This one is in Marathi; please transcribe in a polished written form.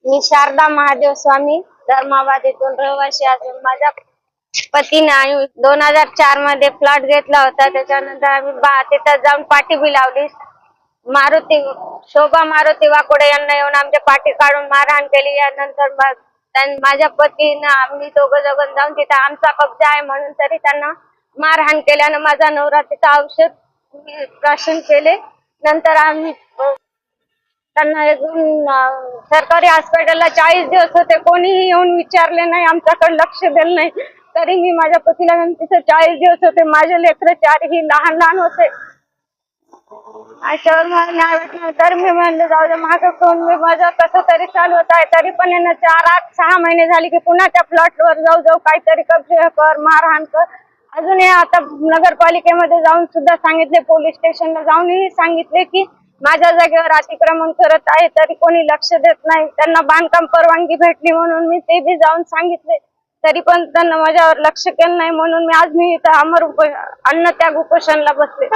मी शारदा महादेव स्वामी धर्माबाद येथून रहिवासी असून माझ्या पतीने 2004 मध्ये फ्लॅट घेतला होता। त्याच्यानंतर आम्ही तिथं जाऊन पाठी बी लावली। शोभा मारुती वाकोडे यांना येऊन आमच्या पाठी काढून मारहाण केली। यानंतर माझ्या पतीने आम्ही दोघं जाऊन तिथं आमचा कब्जा आहे म्हणून तरी त्यांना मारहाण केल्यानं माझा नवरा तिथं औषध प्राशन केले। नंतर आम्ही त्यांना सरकारी हॉस्पिटलला 40 दिवस होते, कोणीही येऊन विचारले नाही, आमच्याकडे लक्ष दिलं नाही। तरी मी माझ्या पतीला तिथे 40 दिवस होते। माझे लेकरं 4 ही लहान होते। अशावर मला न्याय भेटला तर मी म्हणले जाऊ दे, मागं कोण मी माझं कसं तरी चालू होत आहे। तरी पण यांना 4-6 महिने झाले की पुन्हा त्या प्लॉटवर जाऊ काहीतरी कब्जे कर, मारहाण कर। अजूनही आता नगरपालिकेमध्ये जाऊन सुद्धा सांगितले, पोलीस स्टेशनला जाऊनही सांगितले की माझ्या जागेवर अतिक्रमण करत आहे, तरी कोणी लक्ष देत नाही। त्यांना बांधकाम परवानगी भेटली म्हणून मी ते बी जाऊन सांगितले, तरी पण त्यांना माझ्यावर लक्ष केलं नाही। म्हणून आज मी इथं अन्न त्याग उपोषणाला बसले।